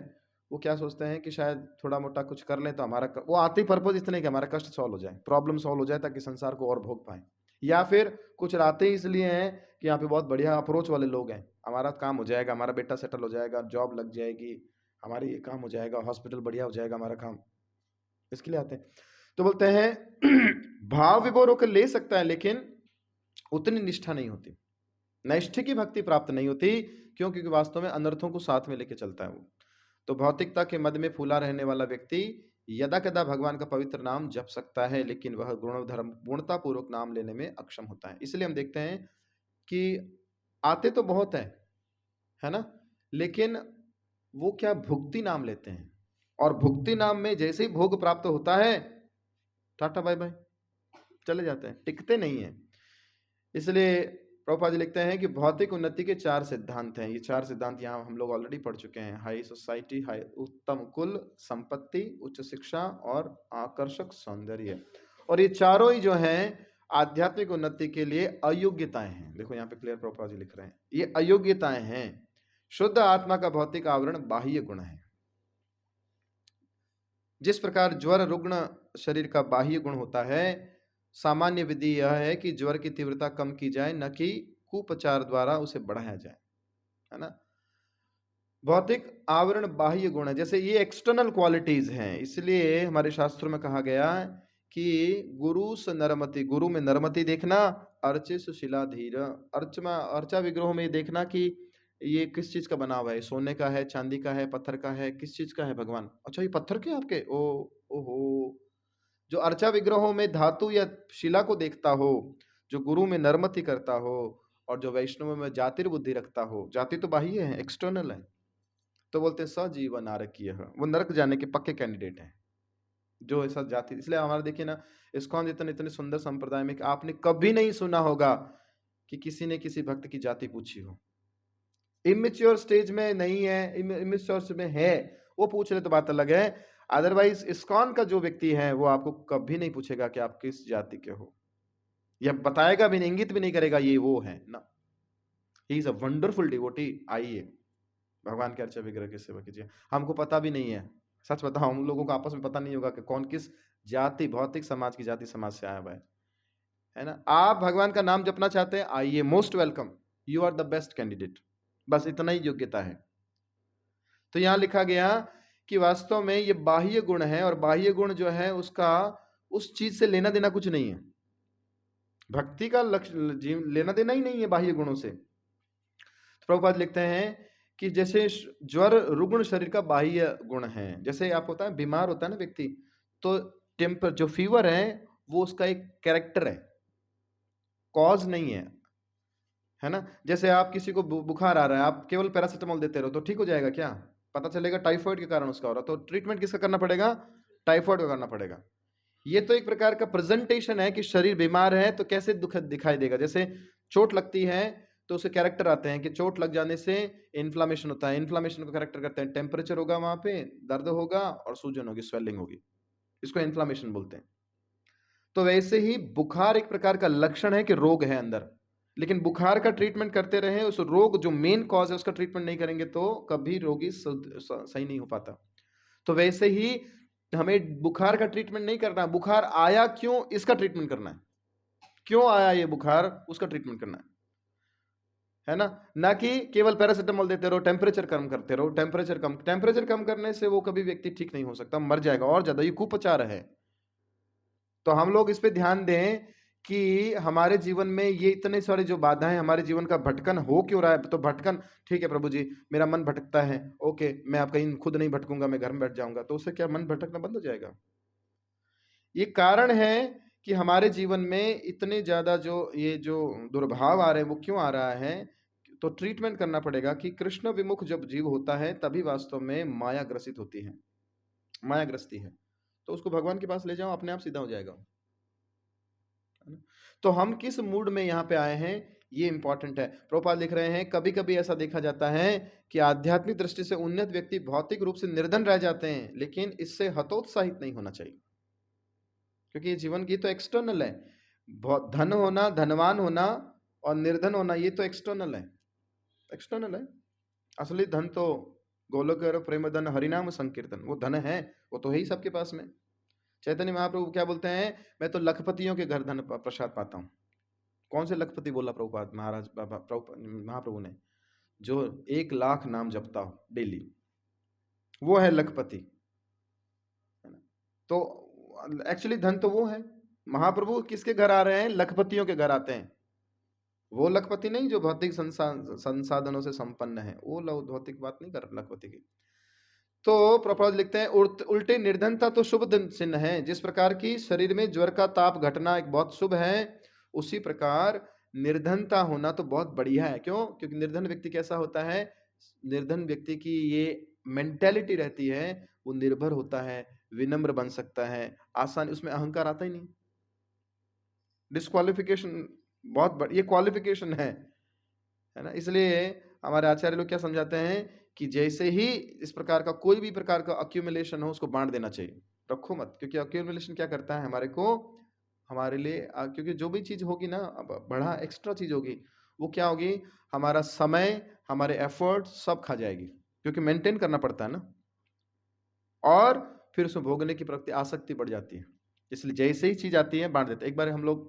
वो क्या सोचते हैं कि शायद थोड़ा मोटा कुछ कर लें तो हमारा वो आते ही पर्पज इतने कि हमारा कष्ट सॉल्व हो जाए, प्रॉब्लम सॉल्व हो जाए, ताकि संसार को और भोग पाए। या फिर कुछ आते ही इसलिए हैं कि यहाँ पे बहुत बढ़िया अप्रोच वाले लोग हैं, हमारा काम हो जाएगा, हमारा बेटा सेटल हो जाएगा, जॉब लग जाएगी, हमारी ये काम हो जाएगा, हॉस्पिटल बढ़िया हो जाएगा, हमारा काम, इसके लिए आते हैं। तो बोलते हैं भाव विभोर होकर ले सकता है, लेकिन उतनी निष्ठा नहीं होती, नैष्ठिक की भक्ति प्राप्त नहीं होती। क्यों? क्योंकि वास्तव में अनर्थों को साथ में लेके चलता है वो। तो भौतिकता के मद में फूला रहने वाला व्यक्ति यदा कदा भगवान का पवित्र नाम जप सकता है, लेकिन वह गुण धर्म पूर्णता पूर्वक नाम लेने में अक्षम होता है। इसलिए हम देखते हैं कि आते तो बहुत है ना, लेकिन वो क्या भुक्ति नाम लेते हैं, और भुक्ति नाम में जैसे ही भोग प्राप्त होता है, टाटा बाय बाय, चले जाते हैं, टिकते नहीं है। इसलिए प्रभुपाद जी लिखते हैं कि भौतिक उन्नति के 4 सिद्धांत हैं। ये 4 सिद्धांत यहाँ हम लोग ऑलरेडी पढ़ चुके हैं। हाई सोसाइटी, हाई उत्तम कुल, संपत्ति, उच्च शिक्षा और आकर्षक सौंदर्य। और ये चारों ही जो हैं आध्यात्मिक उन्नति के लिए अयोग्यताएं हैं। देखो यहाँ पे क्लियर प्रभुपाद जी लिख रहे हैं, ये अयोग्यताएं हैं। शुद्ध आत्मा का भौतिक आवरण बाह्य गुण है। जिस प्रकार ज्वर रुग्ण शरीर का बाह्य गुण होता है, सामान्य विधि यह है कि ज्वर की तीव्रता कम की जाए, न कि कुपचार द्वारा उसे बढ़ाया जाए, है ना। भौतिक आवरण बाह्य गुण है, जैसे ये एक्सटर्नल क्वालिटीज हैं। इसलिए हमारे शास्त्रों में कहा गया कि गुरु से नरमति, गुरु में नरमति देखना, अर्चे सुशिला धीर, अर्चा विग्रहों में देखना कि ये किस चीज का बना हुआ है, सोने का है, चांदी का है, पत्थर का है, किस चीज का है भगवान। अच्छा ये पत्थर के आपके, ओहो। जो अर्चा विग्रहों में धातु या शिला को देखता हो, जो गुरु में नरमति करता हो, और जो वैष्णव में जातिर्बुद्धि रखता हो, जाति तो बाह्य है, एक्सटर्नल है, तो बोलते हैं सजीव नारकीय, वो नरक जाने के पक्के कैंडिडेट हैं जो ऐसा जाति। इसलिए हमारा देखिए ना, इस्कॉन इतने इतने सुंदर संप्रदाय में आपने कभी नहीं सुना होगा कि किसी ने किसी भक्त की जाति पूछी हो। इमेच्योर स्टेज में नहीं है, इमेच्योर में है, वो पूछ ले तो बात अलग है। अदरवाइज इस्कॉन का जो व्यक्ति है वो आपको कभी नहीं पूछेगा कि आप किस जाति के हो, या बताएगा भी नहीं, इंगित भी नहीं करेगा ये वो है ना। He is a wonderful devotee. आइए भगवान के अर्चा विग्रह की सेवा कीजिए। हमको पता भी नहीं है, सच बताओ, हम लोगों को आपस में पता नहीं होगा कि कौन किस जाति, भौतिक समाज की जाति समाज से आया हुआ है ना। आप भगवान का नाम जपना चाहते हैं, आइए, most welcome, you are the best candidate. बस इतना ही योग्यता है। तो यहां लिखा गया कि वास्तव में ये बाह्य गुण है, और बाह्य गुण जो है उसका उस चीज से लेना देना कुछ नहीं है। भक्ति का लक्ष्य लेना देना ही नहीं है बाह्य गुणों से। तो प्रभुपाद लिखते हैं कि जैसे ज्वर रुग्ण शरीर का बाह्य गुण है, जैसे आप होता है बीमार होता है ना व्यक्ति, तो टेम्पर जो फीवर है वो उसका एक कैरेक्टर है, कॉज नहीं है ना। जैसे आप किसी को बुखार आ रहा है, आप केवल पैरासिटामोल देते रहो तो ठीक हो जाएगा क्या? पता चलेगा टाइफाइड के कारण उसका हो रहा, तो ट्रीटमेंट किसका करना पड़ेगा? टाइफाइड का करना पड़ेगा। ये तो एक प्रकार का प्रेजेंटेशन है कि शरीर बीमार है तो कैसे दुख दिखाई देगा। जैसे चोट लगती है तो उसे कैरेक्टर आते हैं कि चोट लग जाने से इन्फ्लामेशन होता है, इन्फ्लामेशन को कैरेक्टर करते हैं, टेम्परेचर होगा, वहां पे दर्द होगा और सूजन होगी, स्वेलिंग होगी, इसको इन्फ्लामेशन बोलते हैं। तो वैसे ही बुखार एक प्रकार का लक्षण है कि रोग है अंदर, लेकिन बुखार का ट्रीटमेंट करते रहे, उस रोग जो मेन कॉज है उसका ट्रीटमेंट नहीं करेंगे तो कभी रोगी सही नहीं हो पाता। तो वैसे ही हमें बुखार का ट्रीटमेंट नहीं करना, बुखार आया क्यों इसका ट्रीटमेंट करना है, क्यों आया ये बुखार उसका ट्रीटमेंट करना है ना। ना कि केवल पैरासिटामोल देते रहो, टेम्परेचर कम करते रहो, टेम्परेचर कम करने से वो कभी व्यक्ति ठीक नहीं हो सकता, मर जाएगा और ज्यादा, ये कुप्रचार है। तो हम लोग इस पे ध्यान दें कि हमारे जीवन में ये इतने सारे जो बाधाएं, हमारे जीवन का भटकन हो क्यों रहा है। तो भटकन, ठीक है प्रभु जी मेरा मन भटकता है, ओके, मैं आप कहीं खुद नहीं भटकूंगा, मैं घर में बैठ जाऊंगा, तो उससे क्या मन भटकना बंद हो जाएगा? ये कारण है कि हमारे जीवन में इतने ज्यादा जो ये जो दुर्भाव आ रहे हैं वो क्यों आ रहा है। तो ट्रीटमेंट करना पड़ेगा कि कृष्ण विमुख जब जीव होता है तभी वास्तव में माया ग्रसित होती है, माया ग्रस्ती है, तो उसको भगवान के पास ले जाओ, अपने आप सीधा हो जाएगा, है ना? तो हम किस मूड में यहाँ पे आए हैं ये इंपॉर्टेंट है। प्रभुपाद लिख रहे हैं कभी कभी ऐसा देखा जाता है कि आध्यात्मिक दृष्टि से उन्नत व्यक्ति भौतिक रूप से निर्धन रह जाते हैं, लेकिन इससे हतोत्साहित नहीं होना चाहिए, क्योंकि ये जीवन की तो एक्सटर्नल है। धन होना, धनवान होना और निर्धन होना ये तो एक्सटर्नल है, एक्सटर्नल है। असली धन तो गोलोक और प्रेम धन हरिनाम संकीर्तन, वो धन है, वो तो है ही सबके पास में। चैतन्य महाप्रभु क्या बोलते हैं, मैं तो लखपतियों के घर धन प्रसाद पाता हूँ। कौन से लखपति बोला प्रभुपाद महाराज महाप्रभु ने? जो 1 लाख नाम जपता हो डेली, वो है लखपति, है ना। तो एक्चुअली धन तो वो है। महाप्रभु किसके घर आ रहे हैं? लखपतियों के घर आते हैं। वो लखपति नहीं जो भौतिक संसाधनों से संपन्न है, वो भौतिक बात नहीं कर लखपति की। तो प्रभुपाद लिखते हैं उल्टे निर्धनता तो शुभ चिन्ह है। जिस प्रकार की शरीर में ज्वर का ताप घटना एक बहुत शुभ है, उसी प्रकार निर्धनता होना तो बहुत बढ़िया है। क्यों? क्योंकि निर्धन व्यक्ति कैसा होता है? निर्धन व्यक्ति की ये मेंटेलिटी रहती है, वो निर्भर होता है, विनम्र बन सकता है, आसानी, उसमें अहंकार आता ही नहीं। डिस्क्वालिफिकेशन बहुत ये क्वालिफिकेशन है ना। इसलिए हमारे आचार्य लोग क्या समझाते हैं कि जैसे ही इस प्रकार का कोई भी प्रकार का अक्यूमुलेशन हो उसको बांट देना चाहिए, रखो मत। क्योंकि अक्यूमुलेशन क्या करता है हमारे को, हमारे लिए क्योंकि जो भी चीज होगी ना, बढ़ा एक्स्ट्रा चीज होगी, वो क्या होगी, हमारा समय, हमारे एफर्ट सब खा जाएगी, क्योंकि मेंटेन करना पड़ता है ना, और फिर उसमें भोगने की प्रवृत्ति, आसक्ति बढ़ जाती है। इसलिए जैसे ही चीज आती है बांट देते। एक बार हम लोग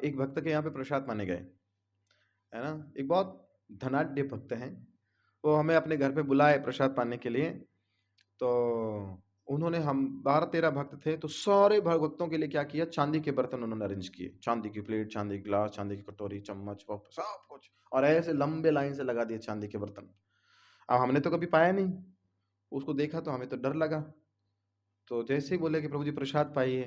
एक भक्त के यहाँ पे प्रसाद माने गए, है ना। एक बहुत धनाढ्य भक्त हैं, वो हमें अपने घर पे बुलाए प्रसाद पाने के लिए। तो उन्होंने, हम 12-13 भक्त थे, तो सारे भक्तों के लिए क्या किया, चांदी के बर्तन उन्होंने अरेंज किए, चांदी की प्लेट, चांदी की गिलास, चांदी की कटोरी, चम्मच, सब कुछ, और ऐसे लंबे लाइन से लगा दिए चांदी के बर्तन। अब हमने तो कभी पाया नहीं, उसको देखा तो हमें तो डर लगा। तो जैसे ही बोले कि प्रभु जी प्रसाद पाइए,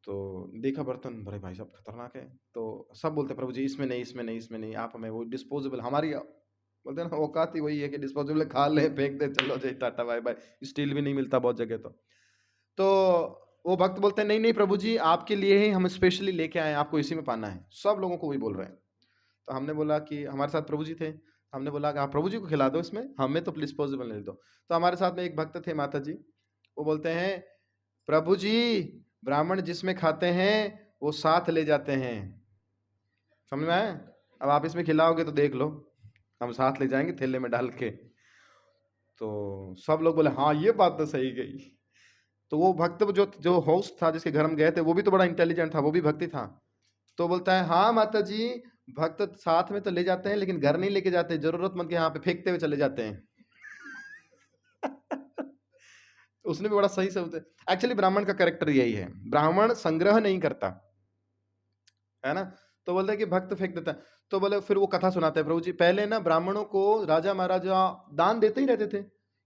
तो देखा बर्तन, बड़े भाई साहब खतरनाक है। तो सब बोलते प्रभु जी इसमें नहीं, इसमें नहीं, इसमें नहीं, आप हमें वो डिस्पोजेबल, हमारी बोलते हैं ना औकात ही वही है कि डिस्पोजेबल खा ले, फेंक दे, चलो जी टाटा बाय बाय। स्टील भी नहीं मिलता बहुत जगह। तो वो भक्त बोलते हैं नहीं नहीं प्रभु जी आपके लिए ही हम स्पेशली लेके आए, आपको इसी में पाना है। सब लोगों को वही बोल रहे हैं। तो हमने बोला कि हमारे साथ प्रभु जी थे, हमने बोला कि आप प्रभु जी को खिला दो, इसमें हमें तो डिस्पोजेबल नहीं दो। तो हमारे साथ में एक भक्त थे माता जी, वो बोलते हैं प्रभु जी ब्राह्मण जिसमें खाते हैं वो साथ ले जाते हैं। समझ में आया? अब आप इसमें खिलाओगे तो देख लो, हम साथ ले जाएंगे थैले में डाल के। तो सब लोग बोले हाँ ये बात तो सही गई। तो वो भक्त जो जो होस्ट था जिसके घर हम गए थे, वो भी तो बड़ा इंटेलिजेंट था, वो भी भक्ति था। तो बोलता है हाँ माता जी भक्त साथ में तो ले जाते हैं लेकिन घर नहीं लेके जाते, जरूरतमंद के यहाँ पे फेंकते हुए चले जाते हैं। उसने भी बड़ा सही से एक्चुअली ब्राह्मण का कैरेक्टर यही है, ब्राह्मण संग्रह नहीं करता है ना। तो बोलते हैं कि भक्त फेंक देता है। तो बोले फिर वो कथा सुनाते हैं प्रभु जी, पहले ना ब्राह्मणों को राजा महाराजा दान देते ही रहते थे,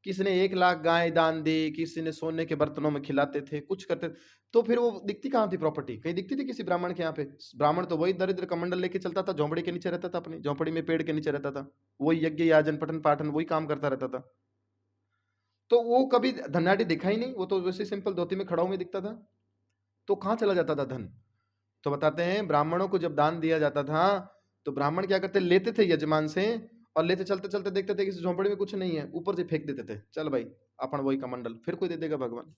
किसी ने 1 लाख गाय दान दी, किसी ने सोने के बर्तनों में खिलाते थे, कुछ करते थे। तो फिर वो दिखती कहाँ थी प्रॉपर्टी, कहीं दिखती थी किसी ब्राह्मण के यहाँ पे? ब्राह्मण तो वही दरिद्र कमंडल लेके चलता था, झोंपड़ी के नीचे रहता था, अपनी झोंपड़ी में पेड़ के नीचे रहता था, वही यज्ञ याजन पठन पाठन वही काम करता रहता था। तो वो कभी धनाढ़ी दिखा ही नहीं, वो तो वैसे सिंपल धोती में खड़ा हुआ दिखता था। तो कहाँ चला जाता था धन? तो बताते हैं ब्राह्मणों को जब दान दिया जाता था तो ब्राह्मण क्या करते, लेते थे यजमान से, और लेते चलते चलते देखते थे कि इस झोंपड़ी में कुछ नहीं है, ऊपर से फेंक देते थे, चल भाई अपन वही कमंडल फिर कोई दे देगा भगवान।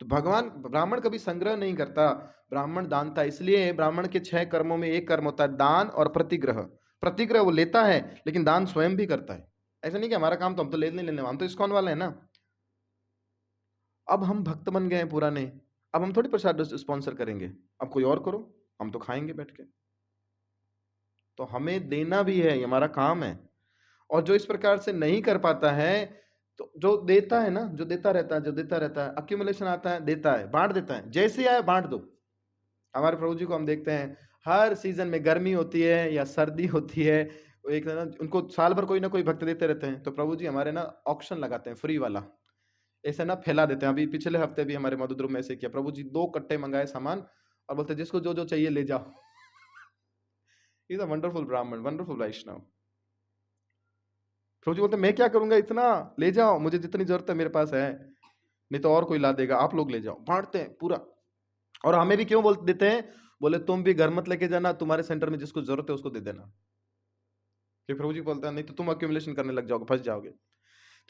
तो भगवान ब्राह्मण कभी संग्रह नहीं करता, ब्राह्मण दानता। इसलिए ब्राह्मण के 6 कर्मों में एक कर्म होता है दान और प्रतिग्रह। प्रतिग्रह वो लेता है लेकिन दान स्वयं भी करता है। ऐसा नहीं कि हमारा काम तो हम तो ले नहीं लेने, हम तो इस्कॉन वाले हैं ना। अब हम भक्त बन गए हैं पुराने, अब हम थोड़ी प्रसाद स्पॉन्सर करेंगे, अब कोई और करो, हम तो खाएंगे बैठ के। तो हमें देना भी है, ये हमारा काम है। और जो इस प्रकार से नहीं कर पाता है, तो जो देता है ना, जो देता रहता है, जो देता रहता है, अक्यूमुलेशन आता है, देता है, बांट देता है, जैसे आए बांट दो। हमारे प्रभु जी को हम देखते हैं हर सीजन में, गर्मी होती है या सर्दी होती है, एक ना उनको साल भर कोई ना कोई भक्त देते रहते हैं। तो प्रभु जी हमारे ना ऑक्शन लगाते हैं फ्री वाला, ऐसे ना फैला देते हैं। अभी पिछले हफ्ते भी हमारे मधुद्रुम में ऐसे किया, प्रभु जी 2 कट्टे मंगाए सामान और बोलते जिसको जो जो चाहिए ले जाओ। इज अ वंडरफुल ब्राह्मण, वंडरफुल वैष्णव। प्रभु जी बोलते मैं क्या करूंगा, इतना ले जाओ, मुझे जितनी जरूरत है मेरे पास है, नहीं तो और कोई ला देगा, आप लोग ले जाओ। बांटते हैं पूरा। और हमें भी क्यों बोल देते हैं, बोले तुम भी घर मत लेके जाना, तुम्हारे सेंटर में जिसको जरूरत है उसको दे देना। कि प्रभु जी बोलता है नहीं तो तुम अक्यूमुलेशन करने लग जाओगे, फंस जाओगे।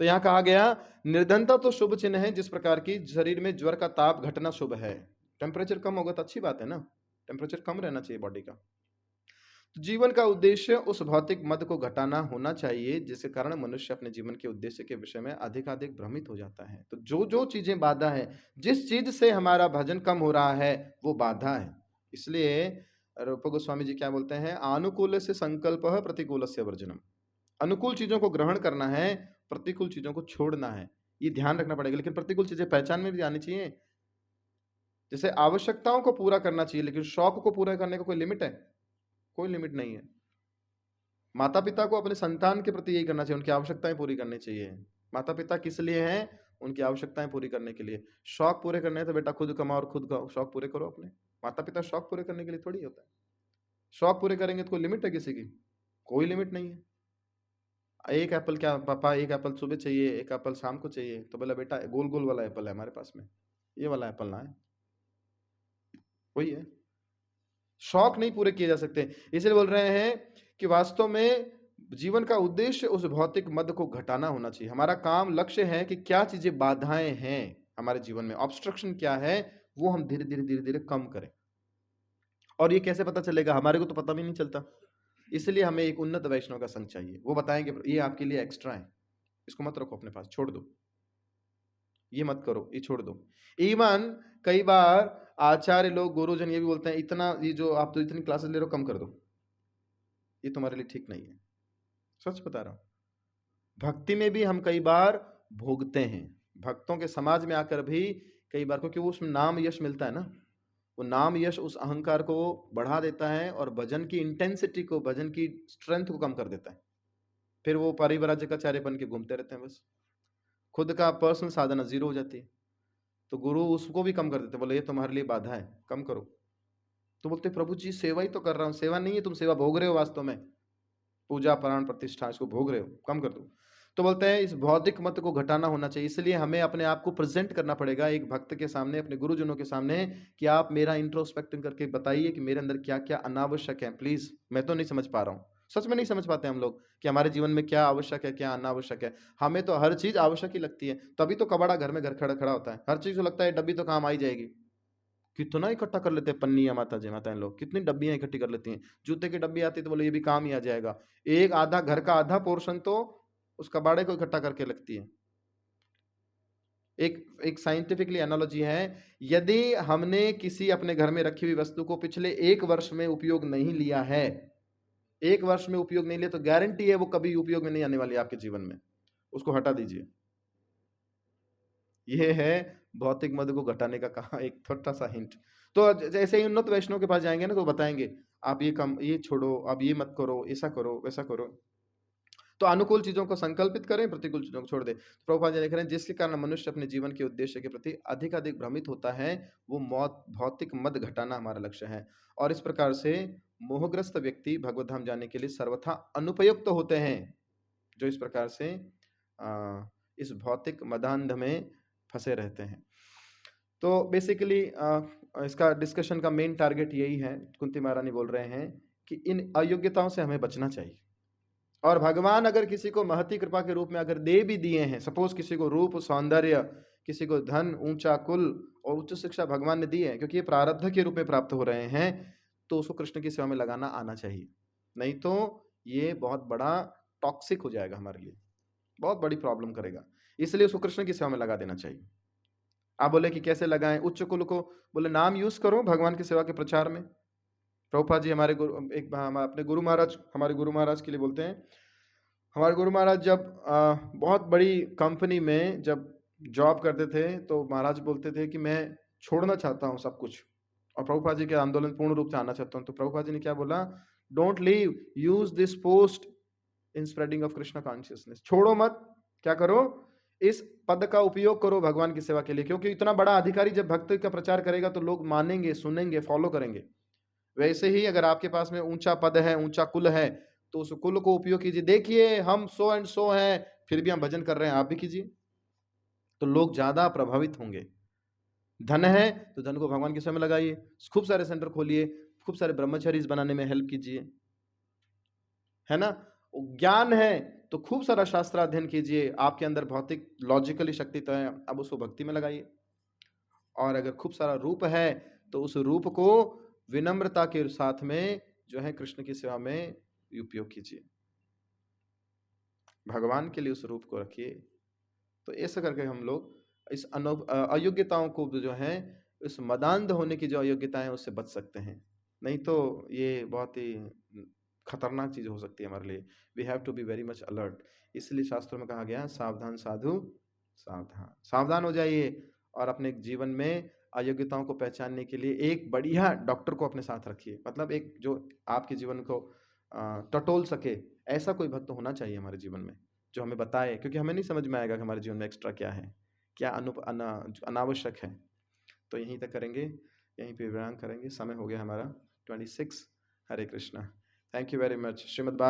तो यहाँ कहा गया निर्धनता तो शुभ चिन्ह है, जिस प्रकार की शरीर में ज्वर का ताप घटना शुभ है। टेम्परेचर कम होगा तो अच्छी बात है ना, टेम्परेचर कम रहना चाहिए बॉडी का। तो जीवन का उद्देश्य उस भौतिक मद को घटाना होना चाहिए, जिसके कारण मनुष्य अपने जीवन के उद्देश्य के विषय में अधिकाधिक भ्रमित हो जाता है। तो जो जो चीजें बाधा है, जिस चीज से हमारा भजन कम हो रहा है वो बाधा है। इसलिए रूप गोस्वामी जी क्या बोलते हैं, अनुकूल से संकल्प प्रतिकूल से वर्जनम। अनुकूल चीजों को ग्रहण करना है, प्रतिकूल चीजों को छोड़ना है, ये ध्यान रखना पड़ेगा। लेकिन प्रतिकूल चीजें पहचान में भी आनी चाहिए। जैसे आवश्यकताओं को पूरा करना चाहिए, लेकिन शौक को पूरा करने का कोई लिमिट है? कोई लिमिट नहीं है। माता पिता को अपने संतान के प्रति यही करना चाहिए, उनकी आवश्यकताएं पूरी करनी चाहिए। माता पिता किस लिए हैं? उनकी आवश्यकताएं पूरी करने के लिए। शौक पूरे करने हैं तो बेटा खुद कमाओ और खुद का शौक पूरे करो अपने। माता पिता शौक पूरे करने के लिए थोड़ी होता है। शौक पूरे करेंगे तो कोई लिमिट है किसी की? कोई लिमिट नहीं है। एक एप्पल, क्या पापा एक एप्पल सुबह चाहिए, एक एप्पल शाम को चाहिए, तो बोला बेटा गोल गोल वाला एप्पल है हमारे पास में, ये वाला एप्पल ना है। वही है, शौक नहीं पूरे किए जा सकते। इसलिए बोल रहे हैं कि वास्तव में जीवन का उद्देश्य उस भौतिक मद को घटाना होना चाहिए। हमारा काम, लक्ष्य है कि क्या चीजें बाधाएं हैं हमारे जीवन में, ऑब्स्ट्रक्शन क्या है, वो हम धीरे धीरे धीरे धीरे कम करें। और ये कैसे पता चलेगा? हमारे को तो पता भी नहीं चलता। इसलिए हमें एक उन्नत वैष्णव का संग चाहिए, वो बताएंगे ये आपके लिए एक्स्ट्रा है, इसको मत रखो अपने पास, छोड़ दो, ये मत करो, ये छोड़ दो। इवन कई बार आचार्य लोग, गुरुजन ये भी बोलते हैं इतना, ये जो आप तो इतनी क्लासेस ले रहे हो कम कर दो, ये तुम्हारे लिए ठीक नहीं है। सच बता रहा हूं, भक्ति में भी हम कई बार भोगते हैं, भक्तों के समाज में आकर भी कई बार, क्योंकि वो उसमें नाम यश मिलता है ना, वो नाम यश उस अहंकार को बढ़ा देता है और भजन की इंटेंसिटी को, भजन की स्ट्रेंथ को कम कर देता है। फिर वो परिव्राजकाचार्य बन के घूमते रहते हैं, बस खुद का पर्सनल साधना जीरो हो जाती है। तो गुरु उसको भी कम कर देते, बोले ये तुम्हारे लिए बाधा है, कम करो। तो बोलते प्रभु जी सेवा ही तो कर रहा हूँ। सेवा नहीं है, तुम सेवा भोग रहे हो, वास्तव में पूजा प्राण प्रतिष्ठा इसको भोग रहे हो, कम कर दो। तो बोलते हैं इस भौतिक मत को घटाना होना चाहिए। इसलिए हमें अपने आप को प्रेजेंट करना पड़ेगा एक भक्त के सामने, अपने गुरुजनों के सामने, कि आप मेरा इंट्रोस्पेक्टिंग करके बताइए कि मेरे अंदर क्या क्या अनावश्यक है, प्लीज मैं तो नहीं समझ पा रहा हूँ। सच में नहीं समझ पाते हम लोग कि हमारे जीवन में क्या आवश्यक है, क्या अनावश्यक है। हमें तो हर चीज़ आवश्यक ही लगती है, तभी तो कबाड़ा घर में घर खड़ा खड़ा होता है। हर चीज़ को लगता है डब्बी तो काम आ ही जाएगी। कितना इकट्ठा कर लेते हैं पन्नियाँ माताजी माताएँ लोग, कितनी डब्बियाँ इकट्ठी कर लेती हैं। जूते की डब्बी आती है तो बोले ये भी काम ही आ जाएगा। एक आधा घर का आधा पोर्शन तो उस कबाड़े को इकट्ठा करके लगती है। एक एक साइंटिफिकली एनालॉजी है, यदि हमने किसी अपने घर में रखी हुई वस्तु को पिछले 1 वर्ष में उपयोग नहीं लिया है, 1 वर्ष में उपयोग नहीं लिया तो गारंटी है वो कभी उपयोग में नहीं आने वाली है आपके जीवन में। उसको हटा दीजिए। ये है भौतिक मद को घटाने का कहा एक छोटा-सा हिंट। तो जैसे ही उन्नत वैष्णव के पास जाएँगे ना तो बताएँगे, आप ये छोड़ो, आप ये मत करो, ऐसा करो, वैसा करो। तो अनुकूल चीज़ों को संकल्पित करें, प्रतिकूल चीज़ों को छोड़ दें। प्रभुपाद जी लिख रहे हैं, जिसके कारण मनुष्य अपने जीवन के उद्देश्य के प्रति अधिक-अधिक भ्रमित होता है, वो मौत भौतिक मद घटाना हमारा लक्ष्य है। और इस प्रकार से मोहग्रस्त व्यक्ति भगवत धाम जाने के लिए सर्वथा अनुपयुक्त होते हैं, जो इस प्रकार से इस भौतिक मदांध में फँसे रहते हैं। तो बेसिकली इसका डिस्कशन का मेन टारगेट यही है, कुंती महारानी बोल रहे हैं कि इन अयोग्यताओं से हमें बचना चाहिए। और भगवान अगर किसी को महती कृपा के रूप में अगर दे भी दिए हैं, सपोज किसी को रूप, सौंदर्य, किसी को धन, ऊंचा कुल और उच्च शिक्षा भगवान ने दी है, क्योंकि ये प्रारब्ध के रूप में प्राप्त हो रहे हैं, तो उसको कृष्ण की सेवा में लगाना आना चाहिए। नहीं तो ये बहुत बड़ा टॉक्सिक हो जाएगा हमारे लिए, बहुत बड़ी प्रॉब्लम करेगा। इसलिए उसको कृष्ण की सेवा में लगा देना चाहिए। आप बोले कि कैसे लगाएं उच्च कुल को? बोले नाम यूज करो भगवान की सेवा के प्रचार में। प्रभुपाद जी हमारे गुरु एक हम अपने गुरु महाराज हमारे गुरु महाराज के लिए बोलते हैं, हमारे गुरु महाराज जब बहुत बड़ी कंपनी में जब जॉब करते थे तो महाराज बोलते थे कि मैं छोड़ना चाहता हूँ सब कुछ और प्रभुपाद जी के आंदोलन पूर्ण रूप से आना चाहता हूँ। तो प्रभुपाद जी ने क्या बोला, don't leave, use this post in spreading of Krishna consciousness. छोड़ो मत, क्या करो, इस पद का उपयोग करो भगवान की सेवा के लिए, क्योंकि इतना बड़ा अधिकारी जब भक्ति का प्रचार करेगा तो लोग मानेंगे, सुनेंगे, फॉलो करेंगे। वैसे ही अगर आपके पास में ऊंचा पद है, ऊंचा कुल है, तो उस कुल को उपयोग कीजिए। देखिए हम सो एंड सो हैं, फिर भी हम भजन कर रहे हैं, आप भी कीजिए, तो लोग ज्यादा प्रभावित होंगे। धन है तो धन को भगवान के सेवा में लगाइए, खूब सारे सेंटर खोलिए, खूब सारे ब्रह्मचारीज बनाने में हेल्प कीजिए, है ना। ज्ञान है तो खूब सारा शास्त्र अध्ययन कीजिए, आपके अंदर भौतिक लॉजिकली शक्ति तो है, अब उसको भक्ति में लगाइए। और अगर खूब सारा रूप है तो उस रूप को विनम्रता के साथ में जो है कृष्ण की सेवा में उपयोग कीजिए, भगवान के लिए उस रूप को रखिए। तो ऐसा करके हम लोग इस अयोग्यताओं को जो है, इस मदांध होने की जो अयोग्यताएं उससे बच सकते हैं। नहीं तो ये बहुत ही खतरनाक चीज हो सकती है हमारे लिए। We have to be very much alert. इसलिए शास्त्रों में कहा गया, सावधान साधु सावधान, सावधान हो जाइए और अपने जीवन में अयोग्यताओं को पहचानने के लिए एक बढ़िया डॉक्टर को अपने साथ रखिए। मतलब एक जो आपके जीवन को टटोल सके, ऐसा कोई भक्त होना चाहिए हमारे जीवन में, जो हमें बताए, क्योंकि हमें नहीं समझ में आएगा कि हमारे जीवन में एक्स्ट्रा क्या है, क्या अनावश्यक है। तो यहीं तक करेंगे, यहीं पे विराम करेंगे। समय हो गया हमारा 26। हरे Krishna. Thank you very much. Shrimad Bhagavat